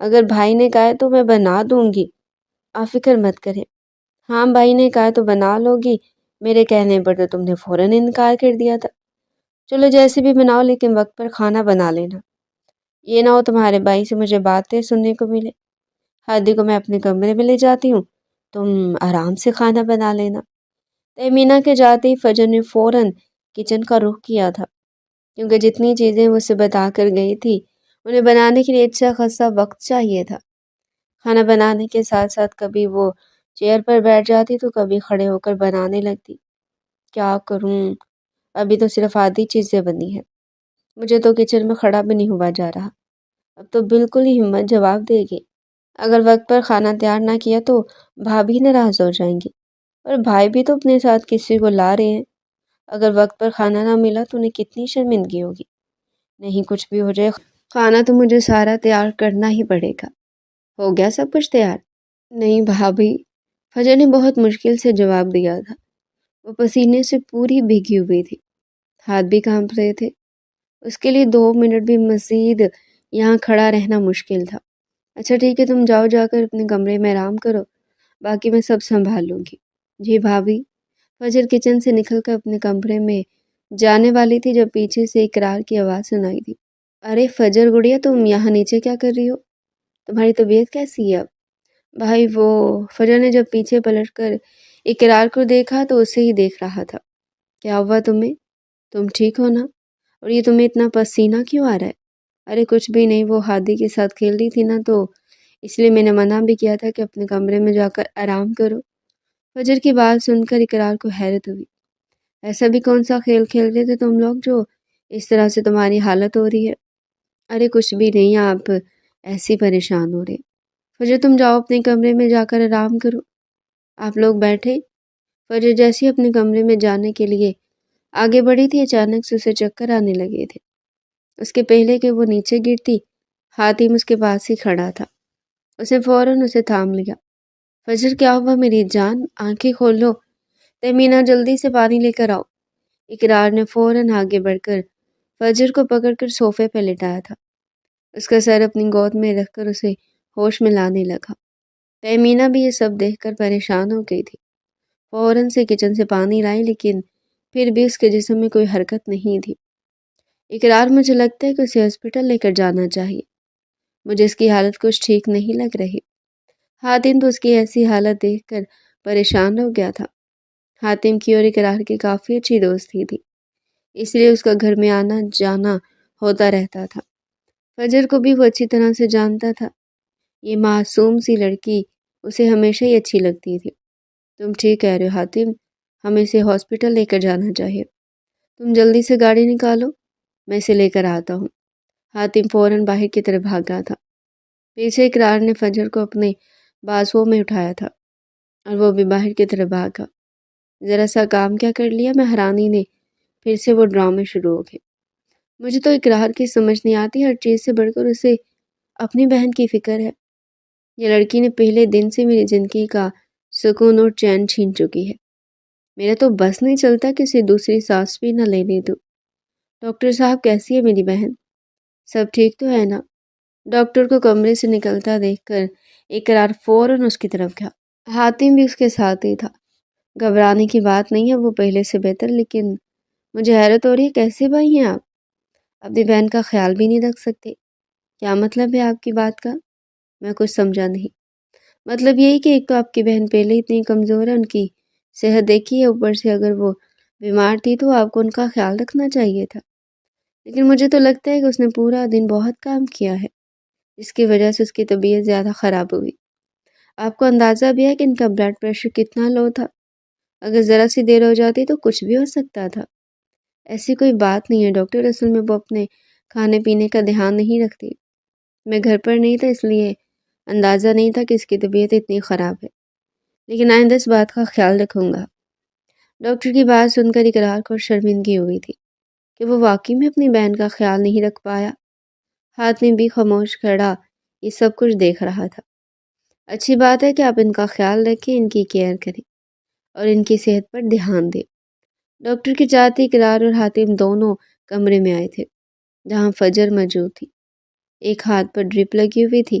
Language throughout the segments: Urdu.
اگر بھائی نے کہا ہے تو میں بنا دوں گی، آپ فکر مت کریں۔ ہاں بھائی نے کہا تو بنا لو گی، میرے کہنے پر تو تم نے فوراً انکار کر دیا تھا۔ چلو جیسے بھی بناؤ لیکن وقت پر کھانا بنا لینا، یہ نہ ہو تمہارے بھائی سے مجھے باتیں سننے کو ملے۔ ہادی کو میں اپنے کمرے میں لے جاتی ہوں، تم آرام سے کھانا بنا لینا۔ تہمینہ کے جاتے ہی فجر نے فوراً کچن کا رخ کیا تھا، کیونکہ جتنی چیزیں وہ اسے بتا کر گئی تھی انہیں بنانے کے لیے اچھا خاصا وقت چاہیے تھا۔ کھانا بنانے کے ساتھ ساتھ کبھی وہ چیئر پر بیٹھ جاتی تو کبھی کھڑے ہو کر بنانے لگتی۔ کیا کروں، ابھی تو صرف آدھی چیزیں بنی ہیں، مجھے تو کچن میں کھڑا بھی نہیں ہوا جا رہا، اب تو بالکل ہی ہمت جواب دے گی۔ اگر وقت پر کھانا تیار نہ کیا تو بھابھی ناراض ہو جائیں گی، اور بھائی بھی تو اپنے ساتھ کسی کو لا رہے ہیں، اگر وقت پر کھانا نہ ملا تو انہیں کتنی شرمندگی ہوگی۔ نہیں کچھ بھی ہو جائے، کھانا تو مجھے سارا تیار کرنا ہی پڑے گا۔ ہو گیا سب کچھ تیار؟ نہیں بھابھی، فجر نے بہت مشکل سے جواب دیا تھا۔ وہ پسینے سے پوری بھیگی ہوئی تھی، ہاتھ بھی کانپ رہے تھے، اس کے لیے 2 منٹ بھی مزید یہاں کھڑا رہنا مشکل تھا۔ اچھا ٹھیک ہے، تم جاؤ جا کر اپنے کمرے میں آرام کرو، باقی میں سب سنبھال لوں گی۔ جی بھابھی۔ فجر کچن سے نکل کر اپنے کمرے میں جانے والی تھی جب پیچھے سے اقرار کی آواز سنائی دی۔ ارے فجر گڑیا، تم یہاں نیچے کیا کر رہی ہو؟ تمہاری طبیعت کیسی ہے اب؟ بھائی وہ، فجر نے جب پیچھے پلٹ کر اقرار کو دیکھا تو اسے ہی دیکھ رہا تھا۔ کیا ہوا تمہیں؟ تم ٹھیک ہو نا؟ اور یہ تمہیں اتنا پسینہ کیوں آ رہا ہے؟ ارے کچھ بھی نہیں، وہ ہادی کے ساتھ کھیل رہی تھی نا، تو اس لیے میں نے منع بھی کیا تھا کہ اپنے کمرے میں جا کر آرام کرو۔ فجر کی بات سن کر اقرار کو حیرت ہوئی۔ ایسا بھی کون سا کھیل کھیل رہے تھے تم لوگ جو اس طرح سے تمہاری حالت ہو رہی ہے؟ ارے کچھ بھی نہیں، آپ ایسی پریشان ہو رہے۔ فجر تم جاؤ اپنے کمرے میں جا کر آرام کرو۔ آپ لوگ بیٹھے۔ فجر جیسے اپنے کمرے میں جانے کے لیے آگے بڑھی تھی، اچانک سے اسے چکر آنے لگے تھے۔ اس کے پہلے کہ وہ نیچے گرتی، حاتم اس کے پاس ہی کھڑا تھا، اسے فوراً اسے تھام لیا۔ فجر کیا ہوا میری جان، آنکھیں کھول لو، تہمینہ جلدی سے پانی لے کر آؤ۔ اقرار نے فوراً آگے بڑھ کر فجر کو پکڑ کر صوفے پہ لٹایا تھا، اس کا سر اپنی گود میں رکھ کر اسے ہوش میں لانے لگا۔ تہمینہ بھی یہ سب دیکھ کر پریشان ہو گئی تھی، فوراً سے کچن سے پانی لائی، لیکن پھر بھی اس کے جسم میں کوئی حرکت نہیں تھی۔ اقرار، مجھے لگتا ہے کہ اسے ہاسپٹل لے کر جانا چاہیے، مجھے اس کی حالت کچھ ٹھیک نہیں لگ رہی۔ حاتم تو اس کی ایسی حالت دیکھ کر پریشان ہو گیا تھا۔ حاتم کی اور اقرار کی کافی اچھی دوستی تھی، اس لیے اس کا گھر میں آنا جانا ہوتا رہتا تھا۔ فجر کو بھی وہ اچھی طرح سے جانتا تھا، یہ معصوم سی لڑکی اسے ہمیشہ ہی اچھی لگتی تھی۔ تم ٹھیک کہہ رہے ہو حاتم، ہمیں اسے ہاسپٹل لے کر جانا چاہیے، تم جلدی سے گاڑی نکالو، میں اسے لے کر آتا ہوں۔ حاتم فوراً باہر کی طرف بھاگا تھا۔ پیچھے اقرار نے فجر کو اپنے بازوؤں میں اٹھایا تھا اور وہ بھی باہر کی طرف بھاگا۔ ذرا سا کام کیا کر لیا مہرانی نے، پھر سے وہ ڈرامے شروع ہو گئے۔ مجھے تو اقرار کی سمجھ نہیں آتی، ہر چیز سے بڑھ کر اسے اپنی بہن کی فکر ہے۔ یہ لڑکی نے پہلے دن سے میری زندگی کا سکون اور چین چھین چکی ہے، میرا تو بس نہیں چلتا کہ اسے دوسری سانس بھی نہ لینے دوں۔ ڈاکٹر صاحب کیسی ہے میری بہن؟ سب ٹھیک تو ہے نا؟ ڈاکٹر کو کمرے سے نکلتا دیکھ کر اقرار فوراً اس کی طرف گیا۔ حاتم بھی اس کے ساتھ ہی تھا۔ گھبرانے کی بات نہیں ہے، وہ پہلے سے بہتر، لیکن مجھے حیرت ہو رہی ہے، کیسے بھائی ہیں آپ؟ اپنی بہن کا خیال بھی نہیں رکھ سکتے؟ کیا مطلب ہے آپ کی بات کا؟ میں کچھ سمجھا نہیں۔ مطلب یہی کہ ایک تو آپ کی بہن پہلے اتنی کمزور ہے، ان کی صحت دیکھی ہے، اوپر سے اگر وہ بیمار تھی تو آپ کو ان کا خیال رکھنا چاہیے تھا، لیکن مجھے تو لگتا ہے کہ اس نے پورا دن بہت کام کیا ہے، جس کی وجہ سے اس کی طبیعت زیادہ خراب ہوئی۔ آپ کو اندازہ بھی ہے کہ ان کا بلڈ پریشر کتنا لو تھا، اگر ذرا سی دیر ہو جاتی تو کچھ بھی ہو سکتا تھا۔ ایسی کوئی بات نہیں ہے ڈاکٹر، اصل میں وہ اپنے کھانے پینے کا دھیان نہیں رکھتی، میں گھر پر نہیں تھا اس لیے اندازہ نہیں تھا کہ اس کی طبیعت اتنی خراب ہے، لیکن آئندہ اس بات کا خیال رکھوں گا۔ ڈاکٹر کی بات سن کر اقرار کو شرمندگی ہوئی تھی کہ وہ واقعی میں اپنی بہن کا خیال نہیں رکھ پایا۔ ہاتھ میں بھی خاموش کھڑا یہ سب کچھ دیکھ رہا تھا۔ اچھی بات ہے کہ آپ ان کا خیال رکھیں، ان کی کیئر کریں اور ان کی صحت پر دھیان دیں۔ ڈاکٹر کی چاہتے اقرار اور حاتم دونوں کمرے میں آئے تھے جہاں فجر موجود تھی۔ ایک ہاتھ پر ڈرپ لگی ہوئی تھی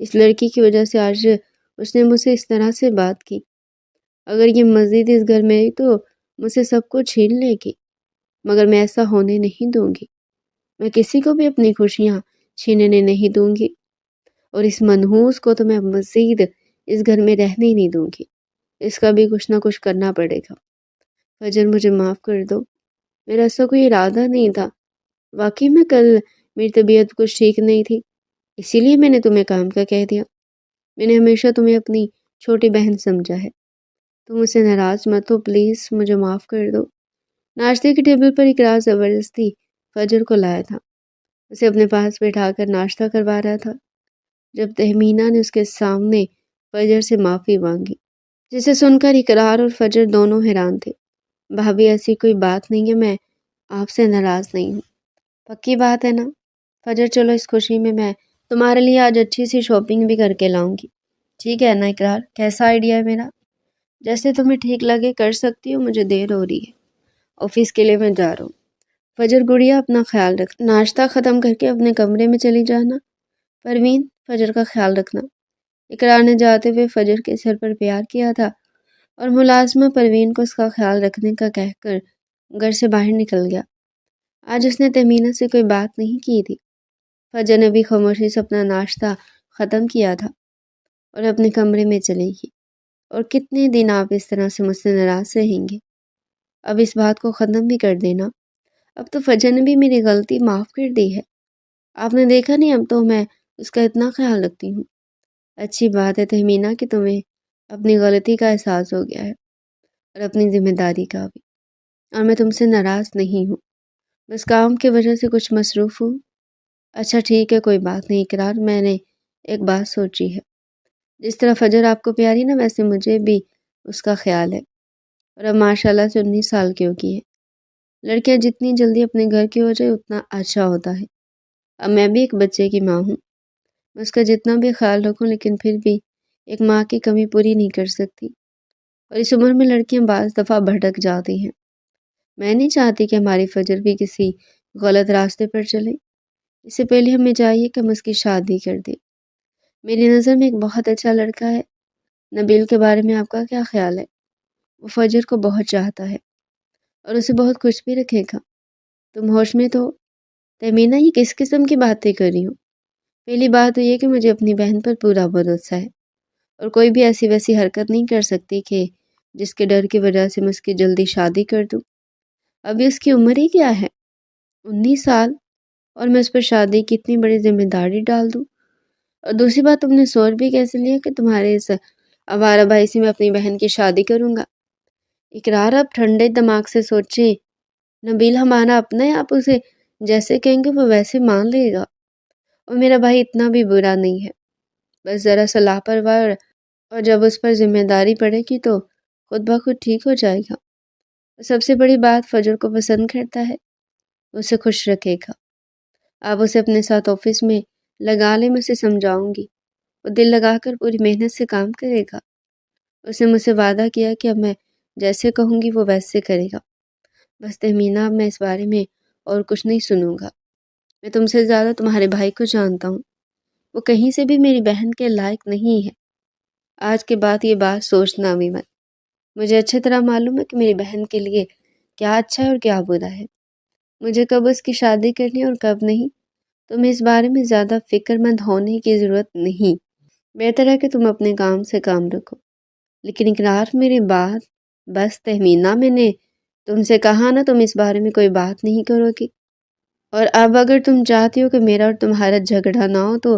اس لڑکی کی وجہ سے آج اس نے مجھ سے اس طرح سے بات کی۔ اگر یہ مزید اس گھر میں آئی تو مجھ سے سب کو چھین لے گی، مگر میں ایسا ہونے نہیں دوں گی۔ میں کسی کو بھی اپنی خوشیاں چھیننے نہیں دوں گی، اور اس منحوس کو تو میں مزید اس گھر میں رہنے نہیں دوں گی۔ اس کا بھی کچھ نہ کچھ کرنا پڑے گا۔ فجر، مجھے معاف کر دو، میرا ایسا کوئی ارادہ نہیں تھا۔ واقعی میں کل میری طبیعت کچھ ٹھیک نہیں تھی، اسی لیے میں نے تمہیں کام کا کہہ دیا۔ میں نے ہمیشہ تمہیں اپنی چھوٹی بہن سمجھا ہے۔ تم مجھ سے ناراض مت ہو، پلیز مجھے معاف کر دو۔ ناشتے کی ٹیبل پر اقرار زبردستی فجر کو لایا تھا، اسے اپنے پاس بٹھا کر ناشتہ کروا رہا تھا، جب تہمینہ نے اس کے سامنے فجر سے معافی مانگی، جسے سن کر اقرار اور فجر دونوں حیران تھے۔ بھابھی، ایسی کوئی بات نہیں ہے، میں آپ سے ناراض نہیں ہوں۔ پکی بات ہے نا؟ فجر، چلو اس خوشی میں تمہارے لیے آج اچھی سی شاپنگ بھی کر کے لاؤں گی۔ ٹھیک ہے نا اقرار؟ کیسا آئیڈیا ہے میرا؟ جیسے تمہیں ٹھیک لگے کر سکتی ہو، مجھے دیر ہو رہی ہے، آفس کے لیے میں جا رہا ہوں۔ فجر گڑیا، اپنا خیال رکھ، ناشتہ ختم کر کے اپنے کمرے میں چلی جانا۔ پروین، فجر کا خیال رکھنا۔ اقرار نے جاتے ہوئے فجر کے سر پر پیار کیا تھا، اور ملازمہ پروین کو اس کا خیال رکھنے کا کہہ کر گھر سے باہر نکل گیا۔ آج اس نے تہمینہ سے کوئی بات نہیں کی تھی۔ فجر نے بھی خاموشی سے اپنا ناشتہ ختم کیا تھا اور اپنے کمرے میں چلی گئی۔ اور کتنے دن آپ اس طرح سے مجھ سے ناراض رہیں گے؟ اب اس بات کو ختم بھی کر دینا۔ اب تو فجر نے بھی میری غلطی معاف کر دی ہے۔ آپ نے دیکھا نہیں، اب تو میں اس کا اتنا خیال رکھتی ہوں۔ اچھی بات ہے تہمینہ کہ تمہیں اپنی غلطی کا احساس ہو گیا ہے، اور اپنی ذمہ داری کا بھی۔ اور میں تم سے ناراض نہیں ہوں، بس کام کی وجہ سے کچھ مصروف ہوں۔ اچھا ٹھیک ہے، کوئی بات نہیں اقرار، میں نے ایک بات سوچی ہے۔ جس طرح فجر آپ کو پیاری نا، ویسے مجھے بھی اس کا خیال ہے، اور اب ماشاءاللہ سے 19 سال کی ہو گئی ہے۔ لڑکیاں جتنی جلدی اپنے گھر کی ہو جائے اتنا اچھا ہوتا ہے۔ اب میں بھی ایک بچے کی ماں ہوں، میں اس کا جتنا بھی خیال رکھوں لیکن پھر بھی ایک ماں کی کمی پوری نہیں کر سکتی، اور اس عمر میں لڑکیاں بعض دفعہ بھٹک جاتی ہیں۔ میں نہیں چاہتی کہ ہماری فجر بھی کسی غلط راستے پر چلے۔ اس سے پہلے ہمیں چاہیے کہ ہم اس کی شادی کر دیں۔ میری نظر میں ایک بہت اچھا لڑکا ہے۔ نبیل کے بارے میں آپ کا کیا خیال ہے؟ وہ فجر کو بہت چاہتا ہے اور اسے بہت خوش بھی رکھے گا۔ تم ہوش میں تو؟ تہمینہ، یہ کس قسم کی باتیں کر رہی ہوں؟ پہلی بات تو یہ کہ مجھے اپنی بہن پر پورا بھروسہ ہے، اور کوئی بھی ایسی ویسی حرکت نہیں کر سکتی کہ جس کے ڈر کی وجہ سے میں اس کی جلدی شادی کر دوں۔ ابھی اس کی عمر ہی کیا ہے، 19 سال، اور میں اس پر شادی کی اتنی بڑی ذمہ داری ڈال دوں؟ اور دوسری بات، تم نے سوچ بھی کیسے لیا کہ تمہارے اس آوارہ بھائی سے میں اپنی بہن کی شادی کروں گا؟ اقرار، اب ٹھنڈے دماغ سے سوچیں، نبیل ہمارا اپنا ہے، آپ اسے جیسے کہیں گے وہ ویسے مان لے گا، اور میرا بھائی اتنا بھی برا نہیں ہے، بس ذرا سا لاپرواہ، اور جب اس پر ذمہ داری پڑے گی تو خود بخود ٹھیک ہو جائے گا۔ سب سے بڑی بات، فجر کو پسند کرتا ہے، اسے خوش رکھے گا۔ آپ اسے اپنے ساتھ آفس میں لگا لیں، میں اسے سمجھاؤں گی، وہ دل لگا کر پوری محنت سے کام کرے گا۔ اس نے مجھ سے وعدہ کیا کہ اب میں جیسے کہوں گی وہ ویسے کرے گا۔ بس تہمینہ، اب میں اس بارے میں اور کچھ نہیں سنوں گا۔ میں تم سے زیادہ تمہارے بھائی کو جانتا ہوں، وہ کہیں سے بھی میری بہن کے لائق نہیں ہے۔ آج کے بعد یہ بات سوچنا بھی مت۔ مجھے اچھی طرح معلوم ہے کہ میری بہن کے لیے کیا اچھا ہے اور کیا برا ہے، مجھے کب اس کی شادی کرنی ہے اور کب نہیں۔ تمہیں اس بارے میں زیادہ فکر مند ہونے کی ضرورت نہیں، بہتر ہے کہ تم اپنے کام سے کام رکھو۔ لیکن اقرار، میری بات بس تہمینہ، میں نے تم سے کہا نا تم اس بارے میں کوئی بات نہیں کرو گی، اور اب اگر تم چاہتی ہو کہ میرا اور تمہارا جھگڑا نہ ہو تو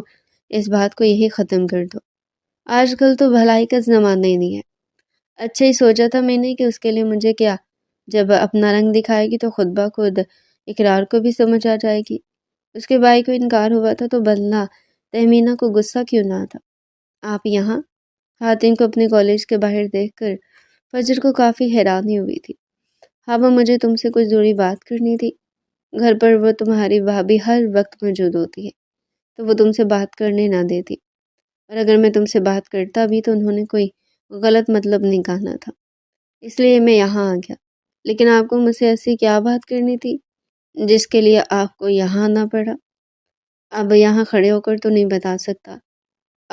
اس بات کو یہی ختم کر دو۔ آج کل تو بھلائی کا زمانہ ہی نہیں ہے۔ اچھا ہی سوچا تھا میں نے کہ اس کے لیے مجھے کیا، جب اپنا رنگ دکھائے گی تو خود بخود اقرار کو بھی سمجھ آ جائے گی۔ اس کے بھائی کو انکار ہوا تھا تو بدلہ تہمینہ کو غصہ کیوں نہ تھا؟ آپ یہاں؟ خواتین کو اپنے کالج کے باہر دیکھ کر فجر کو کافی حیرانی ہوئی تھی۔ ہاں، وہ مجھے تم سے کچھ ضروری بات کرنی تھی۔ گھر پر وہ تمہاری بھابھی ہر وقت موجود ہوتی ہے تو وہ تم سے بات کرنے نہ دیتی، اور اگر میں تم سے بات کرتا بھی تو انہوں نے کوئی غلط مطلب نکالنا تھا، اس لیے میں یہاں آ گیا۔ لیکن آپ کو مجھ سے ایسی کیا بات کرنی تھی جس کے لیے آپ کو یہاں آنا پڑا؟ اب یہاں کھڑے ہو کر تو نہیں بتا سکتا،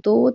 2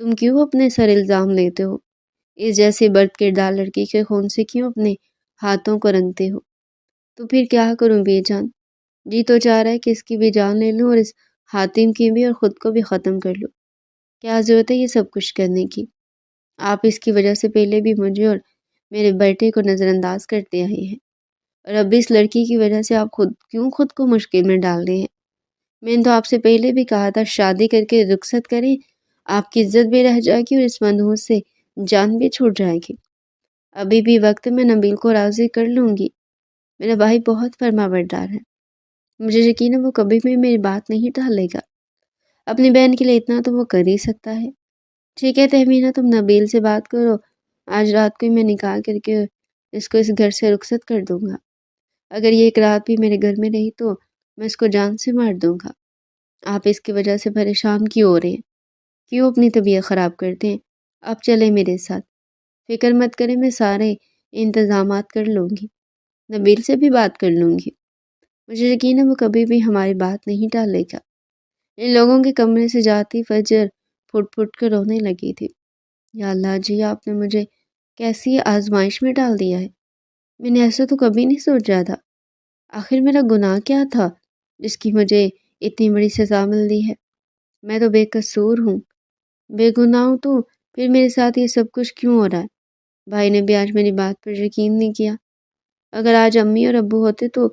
تم کیوں اپنے سر الزام لیتے ہو؟ اس جیسی بد کردار لڑکی کے خون سے کیوں اپنے ہاتھوں کو رنگتے ہو؟ تو پھر کیا کروں بے جان؟ جی تو چاہ رہا ہے کہ اس کی بھی جان لے لوں اور اس حاتم کی بھی، اور خود کو بھی ختم کر لوں۔ کیا ضرورت ہے یہ سب کچھ کرنے کی؟ آپ اس کی وجہ سے پہلے بھی مجھے اور میرے بیٹے کو نظر انداز کرتے آئے ہیں، اور اب اس لڑکی کی وجہ سے آپ خود کو مشکل میں ڈال رہے ہیں۔ میں نے تو آپ سے پہلے بھی کہا تھا شادی کر کے رخصت کریں، آپ کی عزت بھی رہ جائے گی اور اس منحوس سے جان بھی چھوٹ جائے گی۔ ابھی بھی وقت میں نبیل کو راضی کر لوں گی۔ میرا بھائی بہت فرما بردار ہے، مجھے یقین ہے وہ کبھی بھی میری بات نہیں ٹالے گا۔ اپنی بہن کے لیے اتنا تو وہ کر ہی سکتا ہے۔ ٹھیک ہے تہمینہ، تم نبیل سے بات کرو، آج رات کو ہی میں نکاح کر کے اس کو اس گھر سے رخصت کر دوں گا۔ اگر یہ ایک رات بھی میرے گھر میں رہی تو میں اس کو جان سے مار دوں گا۔ آپ اس کی وجہ سے پریشان کیوں ہو رہے ہیں؟ کیوں اپنی طبیعت خراب کرتے ہیں؟ آپ چلیں میرے ساتھ، فکر مت کریں، میں سارے انتظامات کر لوں گی، نبیل سے بھی بات کر لوں گی۔ مجھے یقین ہے وہ کبھی بھی ہماری بات نہیں ٹالے گا۔ ان لوگوں کے کمرے سے جاتی فجر پھٹ پھٹ کر رونے لگی تھی۔ یا اللہ جی، آپ نے مجھے کیسی آزمائش میں ڈال دیا ہے، میں نے ایسا تو کبھی نہیں سوچا تھا۔ آخر میرا گناہ کیا تھا جس کی مجھے اتنی بڑی سزا مل دی ہے؟ میں تو بے قصور ہوں، بے گناہ ہوں، تو پھر میرے ساتھ یہ سب کچھ کیوں ہو رہا ہے؟ بھائی نے بھی آج میری بات پر یقین نہیں کیا۔ اگر آج امی اور ابو ہوتے تو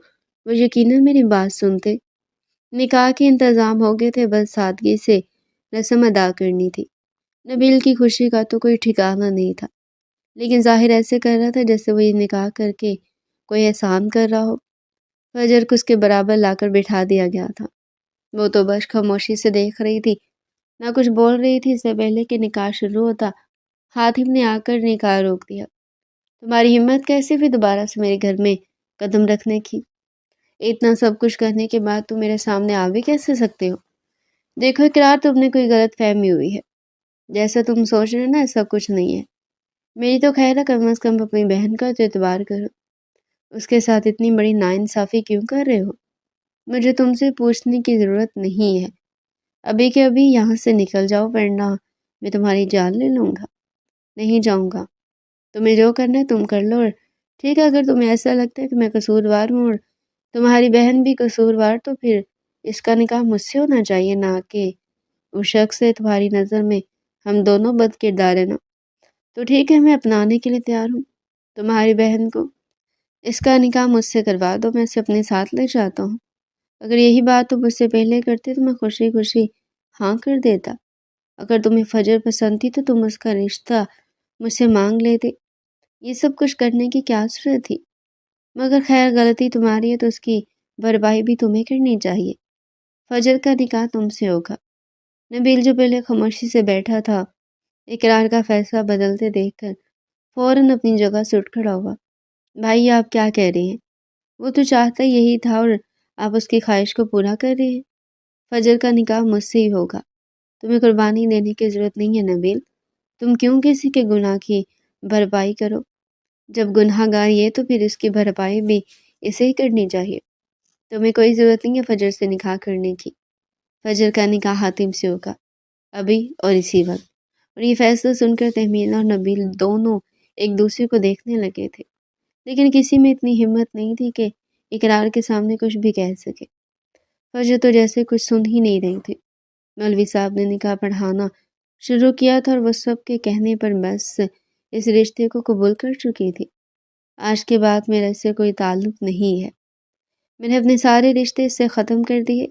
وہ یقیناً میری بات سنتے۔ نکاح کے انتظام ہو گئے تھے، بس سادگی سے رسم ادا کرنی تھی۔ نبیل کی خوشی کا تو کوئی ٹھکانہ نہیں تھا، لیکن ظاہر ایسے کر رہا تھا جیسے وہ یہ نکاح کر کے کوئی احسان کر رہا ہو۔ فجر کو اس کے برابر لا کر بٹھا دیا گیا تھا، وہ تو بس خاموشی سے دیکھ رہی تھی، نہ کچھ بول رہی تھی۔ اس سے پہلے کہ نکاح شروع ہوتا، حاتم نے آ کر نکاح روک دیا۔ تمہاری ہمت کیسے پھر دوبارہ سے میرے گھر میں قدم رکھنے کی؟ اتنا سب کچھ کرنے کے بعد تم میرے سامنے آ بھی کیسے سکتے ہو؟ دیکھو اقرار، تم نے کوئی غلط فہمی ہوئی ہے، جیسا تم سوچ رہے ہو نا ایسا کچھ نہیں ہے۔ میری تو خیر ہے، کم از کم اپنی بہن کا تو اعتبار کرو، اس کے ساتھ اتنی بڑی ناانصافی کیوں کر رہے ہو؟ مجھے تم سے پوچھنے کی ضرورت نہیں ہے، ابھی کے ابھی یہاں سے نکل جاؤ، ورنہ میں تمہاری جان لے لوں گا۔ نہیں جاؤں گا، تمہیں جو کرنا ہے تم کر لو، اور ٹھیک ہے اگر تمہیں ایسا لگتا ہے کہ میں قصوروار ہوں اور تمہاری بہن بھی قصوروار، تو پھر اس کا نکاح مجھ سے ہونا چاہیے، نہ کہ اس شخص سے۔ تمہاری نظر میں ہم دونوں بد کردار ہیں نا؟ تو ٹھیک ہے، میں اپنانے کے لیے تیار ہوں تمہاری بہن کو، اس کا نکاح مجھ سے کروا دو، میں اسے اپنے ساتھ لے جاتا ہوں۔ اگر یہی بات تم مجھ سے پہلے کرتے تو میں خوشی خوشی ہاں کر دیتا۔ اگر تمہیں فجر پسند تھی تو تم اس کا رشتہ مجھ سے مانگ لیتے، یہ سب کچھ کرنے کی کیا ضرورت تھی؟ مگر خیر، غلطی تمہاری ہے تو اس کی بھرپائی بھی تمہیں کرنی چاہیے۔ فجر کا نکاح تم سے ہوگا۔ نبیل جو پہلے خاموشی سے بیٹھا تھا، اقرار کا فیصلہ بدلتے دیکھ کر فوراً اپنی جگہ سے اٹھ کھڑا ہوا۔ بھائی، آپ کیا کہہ رہے ہیں؟ وہ تو چاہتا یہی تھا اور آپ اس کی خواہش کو پورا کر رہے ہیں۔ فجر کا نکاح مجھ سے ہی ہوگا، تمہیں قربانی دینے کی ضرورت نہیں ہے نبیل۔ تم کیوں کسی کے گناہ کی بھرپائی کرو؟ جب گناہ گار یہ تو پھر اس کی بھرپائی بھی اسے ہی کرنی چاہیے۔ تمہیں کوئی ضرورت نہیں ہے فجر سے نکاح کرنے کی۔ فجر کا نکاح حاتم سے ہوگا، ابھی اور اسی وقت۔ اور یہ فیصلہ سن کر تہمینہ اور نبیل دونوں ایک دوسرے کو دیکھنے لگے تھے، لیکن کسی میں اتنی ہمت نہیں تھی کہ اقرار کے سامنے کچھ بھی کہہ سکے۔ فجر تو جیسے کچھ سن ہی نہیں رہی تھی۔ مولوی صاحب نے نکاح پڑھانا شروع کیا تھا اور وہ سب کے کہنے پر بس اس رشتے کو قبول کر چکی تھی۔ آج کے بعد میرا اس سے کوئی تعلق نہیں ہے، میں نے اپنے سارے رشتے اس سے ختم کر دیے،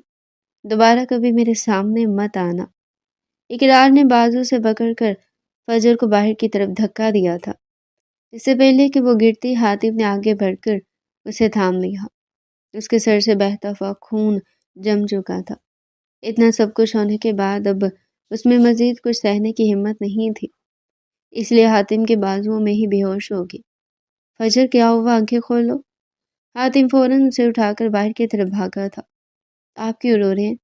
دوبارہ کبھی میرے سامنے مت آنا۔ اقرار نے بازو سے پکڑ کر فجر کو باہر کی طرف دھکا دیا تھا۔ اس سے پہلے کہ وہ گرتی، حاتم نے آگے بڑھ کر اسے تھام لیا۔ اس کے سر سے بہتا ہوا خون جم چکا تھا۔ اتنا سب کچھ ہونے کے بعد اب اس میں مزید کچھ سہنے کی ہمت نہیں تھی، اس لیے حاتم کے بازوؤں میں ہی بے ہوش ہو گئی۔ فجر، کیا ہوا؟ آنکھیں کھولو۔ حاتم فوراً اسے اٹھا کر باہر کی طرف بھاگا تھا۔ آپ کیوں رو رہے ہیں؟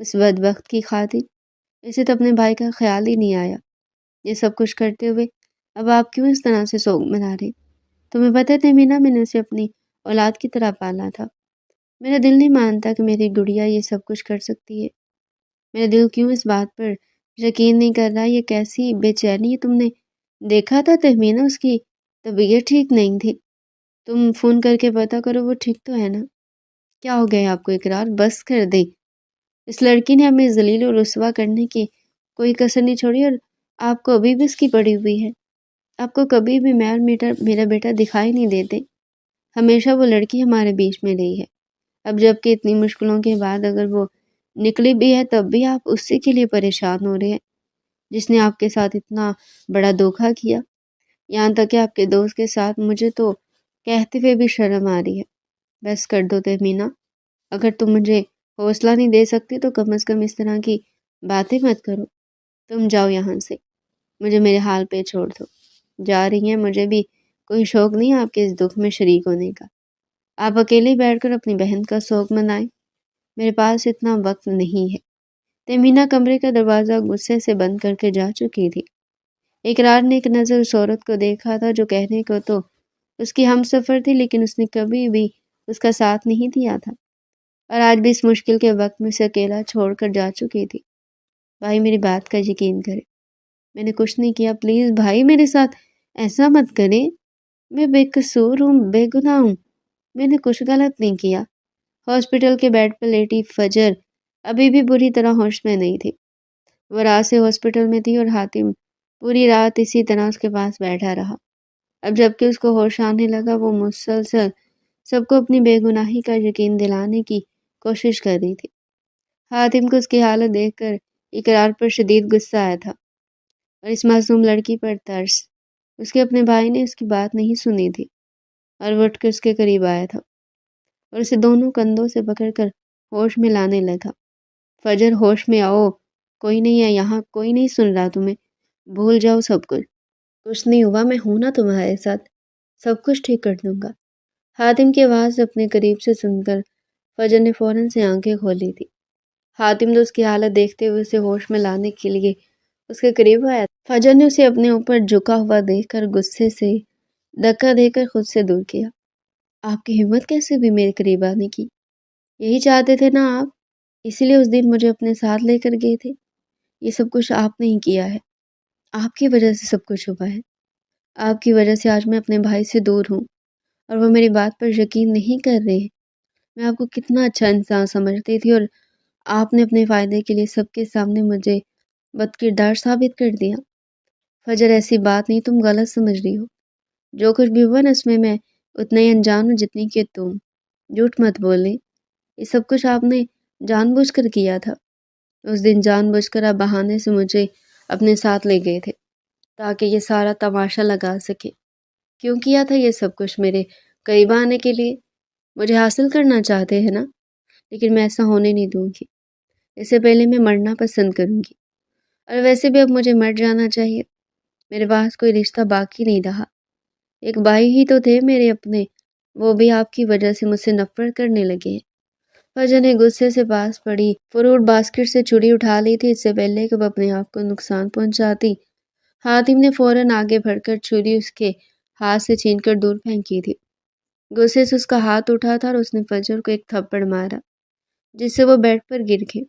اس بدبخت کی خاطر؟ اسے تو اپنے بھائی کا خیال ہی نہیں آیا۔ یہ سب کچھ کرتے ہوئے اب آپ کیوں اس طرح سے سوگ منا رہے؟ تمہیں پتہ ہے مینا، میں نے اسے اپنی اولاد کی طرح پالا تھا۔ میرا دل نہیں مانتا کہ میری گڑیا یہ سب کچھ کر سکتی ہے۔ میرا دل کیوں اس بات پر یقین نہیں کر رہا، یہ کیسی بے چینی ہے؟ تم نے دیکھا تھا تہمینہ، اس کی طبیعت ٹھیک نہیں تھی۔ تم فون کر کے پتا کرو وہ ٹھیک تو ہے نا؟ کیا ہو گیا آپ کو اقرار؟ بس کر دیں۔ اس لڑکی نے ہمیں ذلیل و رسوا کرنے کی کوئی کسر نہیں چھوڑی، اور آپ کو ابھی بھی اس کی پڑی ہوئی ہے۔ آپ کو کبھی بھی میں اور میرا بیٹا دکھائی نہیں دیتے۔ ہمیشہ وہ لڑکی ہمارے بیچ میں رہی ہے۔ اب جب کہ اتنی مشکلوں کے بعد اگر وہ نکلی بھی ہے تب بھی آپ اسی کے لیے پریشان ہو رہے ہیں جس نے آپ کے ساتھ اتنا بڑا دھوکا کیا۔ یہاں تک کہ آپ کے دوست کے ساتھ مجھے تو کہتے ہوئے بھی شرم آ رہی ہے۔ بس کر دو تہمینہ، اگر تم مجھے حوصلہ نہیں دے سکتی تو کم از کم اس طرح کی باتیں مت کرو۔ تم جاؤ یہاں سے، مجھے میرے حال پہ چھوڑ دو۔ جا رہی ہیں، مجھے بھی کوئی شوق نہیں آپ کے اس دکھ میں شریک ہونے کا۔ آپ اکیلے بیٹھ کر اپنی بہن کا سوگ منائیں، میرے پاس اتنا وقت نہیں ہے۔ تہمینہ کمرے کا دروازہ غصے سے بند کر کے جا چکی تھی۔ اقرار نے ایک نظر اس عورت کو دیکھا تھا جو کہنے کو تو اس کی ہم سفر تھی، لیکن اس نے کبھی بھی اس کا ساتھ نہیں دیا تھا، اور آج بھی اس مشکل کے وقت میں اسے اکیلا چھوڑ کر جا چکی تھی۔ بھائی میری بات کا یقین کرے، میں نے کچھ نہیں کیا، پلیز بھائی میرے ساتھ ایسا مت کریں، میں بے قصور ہوں، بے گناہ ہوں، میں نے کچھ غلط نہیں کیا۔ ہاسپٹل کے بیڈ پر لیٹی فجر ابھی بھی بری طرح ہوش میں نہیں تھی۔ وہ رات سے ہاسپٹل میں تھی اور حاتم پوری رات اسی طرح اس کے پاس بیٹھا رہا۔ اب جب کہ اس کو ہوش آنے لگا وہ مسلسل سب کو اپنی بے گناہی کا یقین دلانے کی کوشش کر رہی تھی۔ حاتم کو اس کی حالت دیکھ کر اقرار پر شدید غصہ آیا تھا، اور اس معصوم لڑکی پر ترس۔ اس کے اپنے بھائی نے اس کی بات نہیں سنی تھی، اور وہ اٹھ کر اس کے قریب آیا تھا اور اسے دونوں کندھوں سے پکڑ کر ہوش میں لانے لگا۔ فجر، ہوش میں آؤ، کوئی نہیں ہے یہاں، کوئی نہیں سن رہا تمہیں، بھول جاؤ سب کچھ نہیں ہوا، میں ہوں نا تمہارے ساتھ، سب کچھ ٹھیک کر دوں گا۔ حاتم کی آواز اپنے قریب سے سن کر فجر نے فوراً سے آنکھیں کھولی تھی۔ حاتم تو اس کی حالت دیکھتے ہوئے اسے ہوش میں لانے کے لیے اس کے قریب آیا۔ فجر نے اسے اپنے اوپر جھکا ہوا دیکھ کر غصے سے دھکا دے کر خود سے دور کیا۔ آپ کی ہمت کیسے بھی میرے قریب آنے کی؟ یہی چاہتے تھے نا آپ، اسی لیے اس دن مجھے اپنے ساتھ لے کر گئے تھے۔ یہ سب کچھ آپ نے ہی کیا ہے، آپ کی وجہ سے سب کچھ ہوا ہے۔ آپ کی وجہ سے آج میں اپنے بھائی سے دور ہوں، اور وہ میری بات پر یقین نہیں کر رہے ہیں۔ میں آپ کو کتنا اچھا انسان سمجھتی تھی، اور آپ نے اپنے فائدے کے لیے سب کے سامنے مجھے بد کردار ثابت کر دیا۔ فجر ایسی بات نہیں، تم غلط سمجھ رہی ہو۔ جو کچھ بھی ہوا نا اس میں اتنا ہی انجان ہوں جتنی کہ تم۔ جھوٹ مت بولیں، یہ سب کچھ آپ نے جان بوجھ کر کیا تھا۔ اس دن جان بوجھ کر آپ بہانے سے مجھے اپنے ساتھ لے گئے تھے تاکہ یہ سارا تماشا لگا سکے۔ کیوں کیا تھا یہ سب کچھ؟ میرے قریب آنے کے لیے، مجھے حاصل کرنا چاہتے ہیں نا؟ لیکن میں ایسا ہونے نہیں دوں گی۔ اس سے پہلے میں مرنا پسند کروں گی، اور ویسے بھی اب مجھے مر جانا چاہیے، میرے پاس کوئی رشتہ باقی نہیں رہا۔ ایک بھائی ہی تو تھے میرے اپنے، وہ بھی آپ کی وجہ سے مجھ سے نفرت کرنے لگے ہیں۔ فجر نے غصے سے پاس پڑی فروٹ باسکٹ سے چھری اٹھا لی تھی اس سے پہلے کہ وہ اپنے آپ کو نقصان پہنچاتی۔ حاتم نے فوراً آگے بڑھ کر چھری اس کے ہاتھ سے چھین کر دور پھینکی تھی۔ غصے سے اس کا ہاتھ اٹھا تھا اور اس نے فجر کو ایک تھپڑ مارا جس سے وہ بیڈ پر گر گئی۔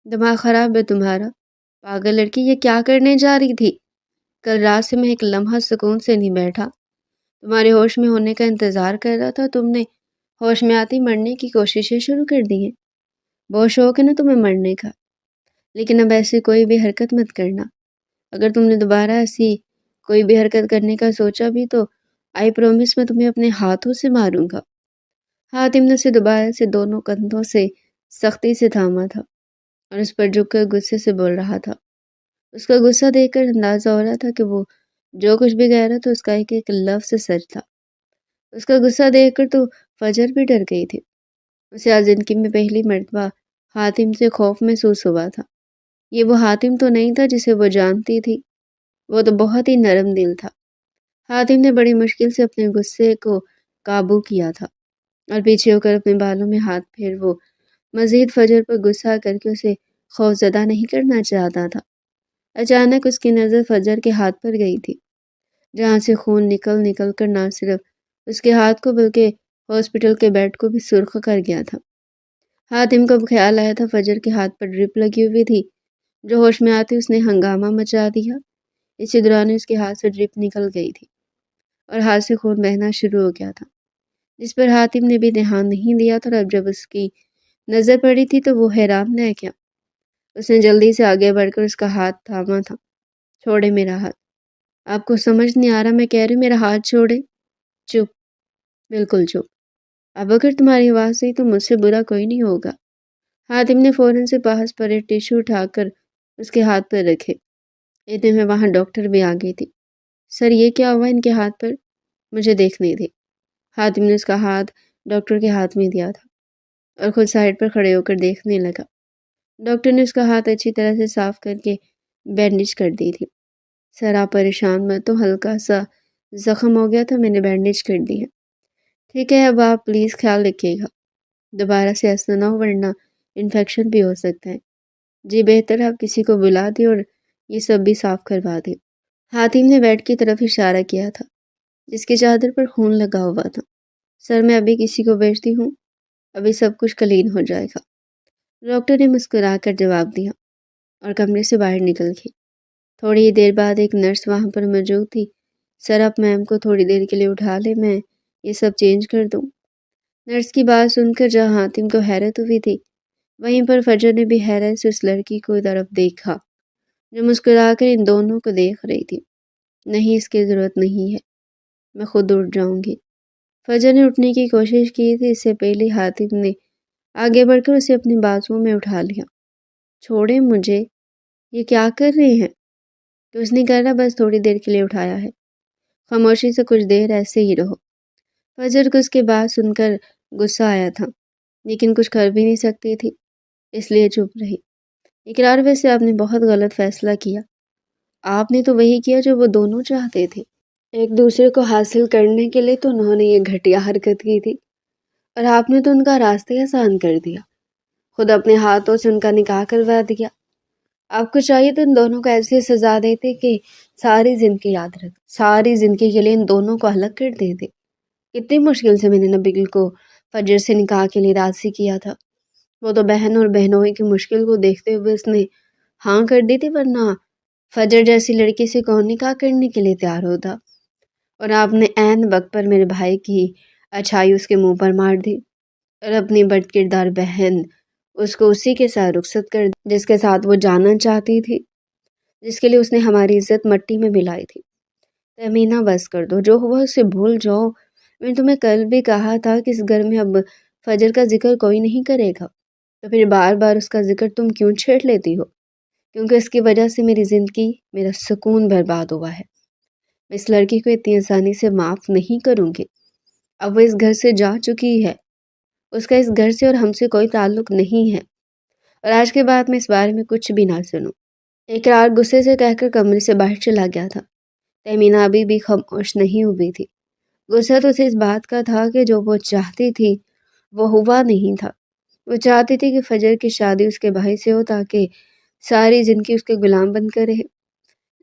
دماغ خراب ہے تمہارا، پاگل لڑکی، یہ کیا کرنے جا رہی تھی؟ کل رات سے میں ایک لمحہ سکون سے نہیں بیٹھا، تمہارے ہوش میں ہونے کا انتظار کر رہا تھا۔ تم نے ہوش میں آتی مرنے کی کوششیں شروع کر دی ہیں۔ بہت شوق ہے نا تمہیں مرنے کا، لیکن اب ایسی کوئی بھی حرکت مت کرنا۔ اگر تم نے دوبارہ ایسی کوئی بھی حرکت کرنے کا سوچا بھی تو آئی پرومس میں تمہیں اپنے ہاتھوں سے ماروں گا۔ حاتم نے اسے دوبارہ سے دونوں کندھوں سے سختی سے تھاما تھا اور اس پر جھک کر غصے سے بول رہا تھا۔ اس کا غصہ دیکھ کر اندازہ ہو رہا تھا کہ وہ جو کچھ بھی کہہ رہا تھا اس کا ایک ایک لفظ سچ تھا۔ اس کا غصہ دیکھ کر تو فجر بھی ڈر گئی تھی۔ اسے آج زندگی میں پہلی مرتبہ حاتم سے خوف محسوس ہوا تھا۔ یہ وہ حاتم تو نہیں تھا جسے وہ جانتی تھی، وہ تو بہت ہی نرم دل تھا۔ حاتم نے بڑی مشکل سے اپنے غصے کو قابو کیا تھا اور پیچھے ہو کر اپنے بالوں میں ہاتھ پھیر وہ مزید فجر پر غصہ کر کے اسے خوفزدہ نہیں کرنا چاہتا تھا۔ اچانک اس کی نظر فجر کے ہاتھ پر گئی تھی، جہاں سے خون نکل نکل کر نہ صرف اس کے ہاتھ کو بلکہ ہاسپٹل کے بیڈ کو بھی سرخ کر گیا تھا۔ حاتم کو اب خیال آیا تھا فجر کے ہاتھ پر ڈرپ لگی ہوئی تھی جو ہوش میں آتی اس نے ہنگامہ مچا دیا۔ اسی دوران اس کے ہاتھ سے ڈرپ نکل گئی تھی اور ہاتھ سے خون بہنا شروع ہو گیا تھا، جس پر حاتم نے بھی دھیان نہیں دیا تھا۔ اور اب جب اس کی نظر پڑی تھی تو وہ حیران رہ گیا۔ اس نے جلدی سے آگے بڑھ کر اس کا ہاتھ تھاما تھا۔ چھوڑے میرا ہاتھ، آپ کو سمجھ نہیں آ رہا میں کہہ رہی ہوں، میرا ہاتھ چھوڑے۔ چپ، بالکل چپ، اب اگر تمہاری آواز ہوئی تو مجھ سے برا کوئی نہیں ہوگا۔ حاتم نے فوراً سے پاس پڑے ٹیشو اٹھا کر اس کے ہاتھ پر رکھے۔ اتنے میں وہاں ڈاکٹر بھی آ گئی تھی۔ سر یہ کیا ہوا ان کے ہاتھ پر؟ مجھے دیکھنے تھے۔ حاتم نے اس کا ہاتھ ڈاکٹر کے ہاتھ میں دیا تھا اور خود سائڈ پر کھڑے ہو کر دیکھنے لگا۔ ڈاکٹر نے اس کا ہاتھ اچھی طرح سے صاف کر کے بینڈیج کر دی تھی۔ سر آپ پریشان مت تو، ہلکا سا زخم ہو گیا تھا، میں نے بینڈیج کر دی ہے۔ ٹھیک ہے، اب آپ پلیز خیال رکھیے گا، دوبارہ سے ایسا نہ ہو ورنہ انفیکشن بھی ہو سکتا ہے۔ جی بہتر آپ کسی کو بلا دیں اور یہ سب بھی صاف کروا دیں۔ حاتم نے بیڈ کی طرف اشارہ کیا تھا جس کی چادر پر خون لگا ہوا تھا۔ سر میں ابھی کسی کو بھیجتی ہوں، ابھی سب کچھ کلین ہو جائے گا، ڈاکٹر نے مسکرا کر جواب دیا اور کمرے سے باہر نکل گئی۔ تھوڑی ہی دیر بعد ایک نرس وہاں پر موجود تھی۔ سر آپ میم کو تھوڑی دیر کے لیے اٹھا لے، میں یہ سب چینج کر دوں۔ نرس کی بات سن کر جہاں حاتم کو حیرت ہوئی تھی، وہیں پر فجر نے بھی حیرت سے اس لڑکی کو طرف دیکھا جو مسکرا کر ان دونوں کو دیکھ رہی تھی۔ نہیں، اس کی ضرورت نہیں ہے، میں خود اٹھ جاؤں گی۔ فجر نے اٹھنے کی کوشش کی تھی، اس سے پہلے حاتم نے آگے بڑھ کر اسے اپنی بازوؤں میں اٹھا لیا۔ چھوڑیں مجھے، یہ کیا کر رہے ہیں؟ کچھ نہیں کر رہا، بس تھوڑی دیر کے لیے اٹھایا ہے، خاموشی سے کچھ دیر ایسے ہی رہو۔ فجر کو اس کے بات سن کر غصہ آیا تھا، لیکن کچھ کر بھی نہیں سکتی تھی، اس لیے چپ رہی۔ اقرار، ویسے آپ نے بہت غلط فیصلہ کیا۔ آپ نے تو وہی کیا جو وہ دونوں چاہتے تھے، ایک دوسرے کو حاصل کرنے کے لیے تو انہوں نے یہ گھٹیا حرکت کی تھی، اور آپ نے تو ان کا راستہ آسان کر دیا، خود اپنے ہاتھوں سے ان کا نکاح کروا دیا۔ آپ کو چاہیے تو ان دونوں کو ایسی سزا دیتے کہ ساری زندگی یاد رکھ، ساری زندگی کے لیے ان دونوں کو الگ کر دیتے۔ کتنی مشکل سے میں نے نبیل کو فجر سے نکاح کے لیے راضی کیا تھا، وہ تو بہن اور بہنوئی کی مشکل کو دیکھتے ہوئے اس نے ہاں کر دی تھی، ورنہ فجر جیسی لڑکی سے کون نکاح کرنے کے لیے تیار ہوتا؟ اور آپ نے عین وقت پر میرے بھائی کی اچھائی اس کے منہ پر مار دی اور اپنی بد کردار بہن اس کو اسی کے ساتھ رخصت کر دی جس کے ساتھ وہ جانا چاہتی تھی، جس کے لیے اس نے ہماری عزت مٹی میں ملائی تھی۔ تہمینہ بس کر دو، جو ہوا اسے بھول جاؤ۔ میں نے تمہیں کل بھی کہا تھا کہ اس گھر میں اب فجر کا ذکر کوئی نہیں کرے گا، تو پھر بار بار اس کا ذکر تم کیوں چھیڑ لیتی ہو؟ کیونکہ اس کی وجہ سے میری زندگی، میرا سکون برباد ہوا ہے۔ میں اس لڑکی کو اتنی آسانی سے معاف نہیں کروں گی۔ اب وہ اس گھر سے جا چکی ہے، اس کا اس گھر سے اور ہم سے کوئی تعلق نہیں ہے، اور آج کے بعد میں اس بارے میں کچھ بھی نہ سنوں۔ اقرار غصے سے کہہ کر کمرے سے باہر چلا گیا تھا۔ تہمینہ ابھی بھی خاموش نہیں ہوئی تھی۔ غصہ تو اسے اس بات کا تھا کہ جو وہ چاہتی تھی وہ ہوا نہیں تھا۔ وہ چاہتی تھی کہ فجر کی شادی اس کے بھائی سے ہو تاکہ ساری زندگی اس کے غلام بن کر رہے،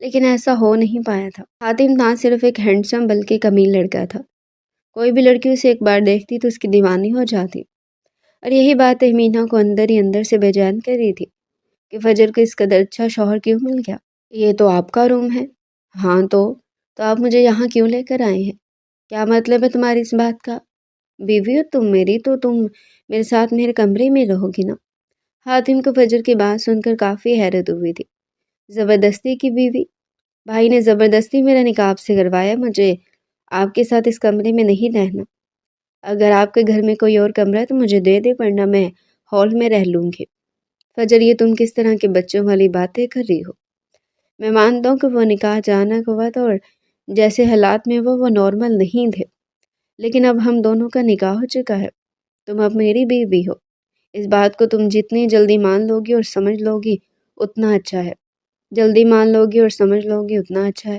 لیکن ایسا ہو نہیں پایا تھا۔ حاتم نہ صرف ایک ہینڈسم بلکہ کمیل لڑکا تھا۔ کوئی بھی لڑکی اسے ایک بار دیکھتی تو اس کی دیوانی ہو جاتی، اور یہی بات تہمینہ کو اندر ہی اندر سے بے چین کر رہی تھی کہ فجر کو اس قدر اچھا شوہر کیوں مل گیا۔ یہ تو آپ کا روم ہے۔ ہاں تو آپ مجھے یہاں کیوں لے کر آئے ہیں؟ کیا مطلب ہے تمہاری اس بات کا؟ بیوی ہو تم میری تو تم میرے ساتھ میرے کمرے میں رہو گی نا۔ حاتم کو فجر کی بات سن کر کافی حیرت ہوئی تھی۔ زبردستی کی بیوی؟ بھائی نے زبردستی میرا نکاح آپ سے کروایا، مجھے آپ کے ساتھ اس کمرے میں نہیں رہنا۔ اگر آپ کے گھر میں کوئی اور کمرہ ہے تو مجھے دے دے، ورنہ میں ہال میں رہ لوں گی۔ فجر، یہ تم کس طرح کے بچوں والی باتیں کر رہی ہو؟ میں مانتا ہوں کہ وہ نکاح اچانک ہوا تھا اور جیسے حالات میں وہ نارمل نہیں تھے، لیکن اب ہم دونوں کا نکاح ہو چکا ہے، تم اب میری بیوی ہو۔ اس بات کو تم جتنی جلدی مان لو گی اور سمجھ لو گی اتنا اچھا ہے، جلدی مان لو گی اور سمجھ لو گی اتنا اچھا ہے،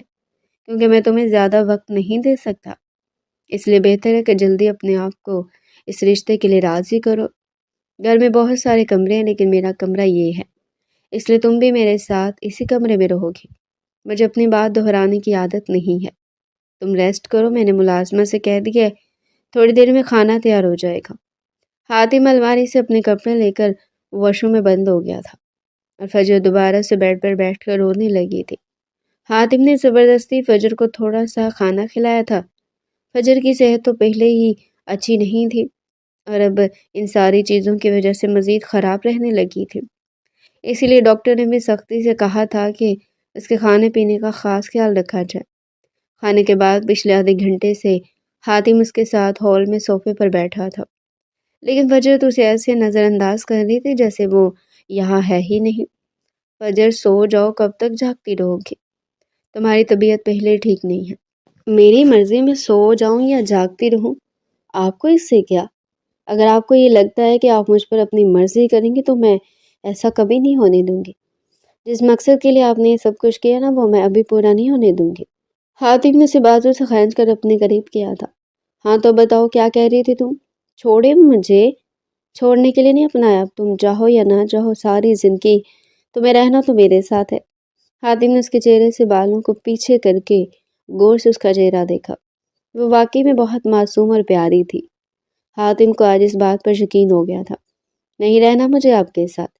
کیونکہ میں تمہیں زیادہ وقت نہیں دے سکتا۔ اس لیے بہتر ہے کہ جلدی اپنے آپ کو اس رشتے کے لیے راضی کرو۔ گھر میں بہت سارے کمرے ہیں لیکن میرا کمرہ یہ ہے، اس لیے تم بھی میرے ساتھ اسی کمرے میں رہو گی۔ مجھے اپنی بات دہرانے کی عادت نہیں ہے، تم ریسٹ کرو، میں نے ملازمہ سے کہہ دیا ہے تھوڑی دیر میں کھانا تیار ہو جائے گا۔ حاتم الماری سے اپنے کپڑے لے کر واش روم میں بند ہو گیا تھا۔ اور فجر دوبارہ سے بیڈ پر بیٹھ کر رونے لگی تھی۔ حاتم نے زبردستی فجر کو تھوڑا سا کھانا کھلایا تھا۔ فجر کی صحت تو پہلے ہی اچھی نہیں تھی اور اب ان ساری چیزوں کی وجہ سے مزید خراب رہنے لگی تھی۔ اسی لیے ڈاکٹر نے بھی سختی سے کہا تھا کہ اس کے کھانے پینے کا خاص خیال رکھا جائے۔ کھانے کے بعد پچھلے آدھے گھنٹے سے حاتم اس کے ساتھ ہال میں صوفے پر بیٹھا تھا، لیکن فجر تو اسے ایسے نظر انداز کر رہی تھی جیسے وہ یہاں ہے ہی نہیں۔ فجر سو جاؤ، کب تک جاگتی رہو گی؟ تمہاری طبیعت پہلے ٹھیک نہیں ہے۔ میری مرضی میں سو جاؤں یا جاگتی رہوں، آپ کو اس سے کیا؟ اگر آپ کو یہ لگتا ہے کہ آپ مجھ پر اپنی مرضی کریں گے تو میں ایسا کبھی نہیں ہونے دوں گی۔ جس مقصد کے لیے آپ نے یہ سب کچھ کیا نا، وہ میں ابھی پورا نہیں ہونے دوں گی۔ حاتم نے اسے بازو سے کھینچ کر اپنے قریب کیا تھا۔ ہاں تو بتاؤ، کیا کہہ رہی تھی تم؟ چھوڑے مجھے؟ چھوڑنے کے لیے نہیں اپنایا، اب تم چاہو یا نہ چاہو ساری زندگی تمہیں رہنا تو میرے ساتھ ہے۔ حاتم نے اس کے چہرے سے بالوں کو پیچھے کر کے غور سے اس کا چہرہ دیکھا۔ وہ واقعی میں بہت معصوم اور پیاری تھی۔ حاتم کو آج اس بات پر یقین ہو گیا تھا، نہیں رہنا مجھے آپ کے ساتھ۔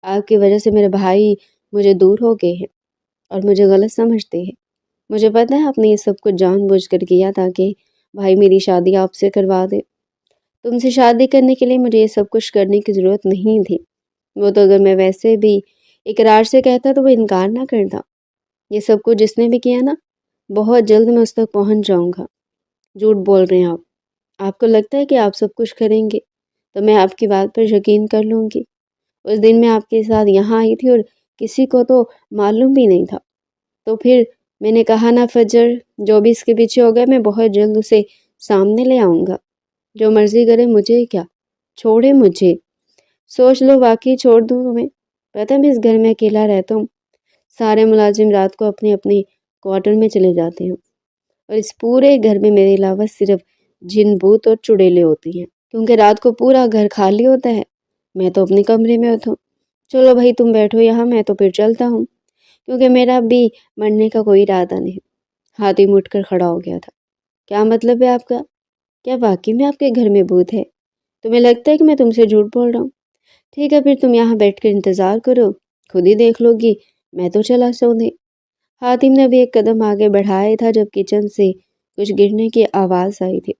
آپ کی وجہ سے میرے بھائی مجھے دور ہو گئے ہیں اور مجھے غلط سمجھتے ہیں۔ مجھے پتہ ہے آپ نے یہ سب کچھ جان بوجھ کر کیا تاکہ بھائی میری شادی آپ سے کروا دے۔ تم سے شادی کرنے کے لیے مجھے یہ سب کچھ کرنے کی ضرورت نہیں تھی۔ وہ تو اگر میں ویسے بھی اقرار سے کہتا تو وہ انکار نہ کرتا۔ یہ سب کچھ جس نے بھی کیا نا، بہت جلد میں اس تک پہنچ جاؤں گا۔ جھوٹ بول رہے ہیں آپ۔ آپ کو لگتا ہے کہ آپ سب کچھ کریں گے تو میں آپ کی بات پر یقین کر لوں گی؟ اس دن میں آپ کے ساتھ یہاں آئی تھی اور کسی کو تو معلوم بھی نہیں تھا۔ تو پھر میں نے کہا نا فجر، جو بھی اس کے پیچھے ہو گیا میں بہت جلد اسے سامنے لے آؤں گا۔ جو مرضی کرے، مجھے کیا؟ چھوڑے مجھے۔ سوچ لو واقعی چھوڑ دوں تمہیں؟ پتہ ہے میں اس گھر میں اکیلا رہتا ہوں۔ سارے ملازم رات کو اپنے اپنے کوارٹر میں چلے جاتے ہیں اور اس پورے گھر میں میرے علاوہ صرف جن بھوت اور چڑیلیں ہوتی ہیں، کیونکہ رات کو پورا گھر خالی ہوتا ہے۔ میں تو اپنے کمرے میں ہوتا ہوں۔ چلو بھائی تم بیٹھو یہاں، میں تو پھر چلتا ہوں، کیونکہ میرا بھی مرنے کا کوئی ارادہ نہیں۔ حاتم اٹھ کر کھڑا ہو گیا تھا۔ کیا مطلب ہے آپ کا؟ کیا واقعی میں آپ کے گھر میں بھوت ہے؟ تمہیں لگتا ہے کہ میں تم سے جھوٹ بول رہا ہوں؟ ٹھیک ہے پھر تم یہاں بیٹھ کر انتظار کرو، خود ہی دیکھ لو گی، میں تو چلا سونے۔ حاتم نے ابھی ایک قدم آگے بڑھایا تھا جب کچن سے کچھ گرنے کی آواز آئی تھی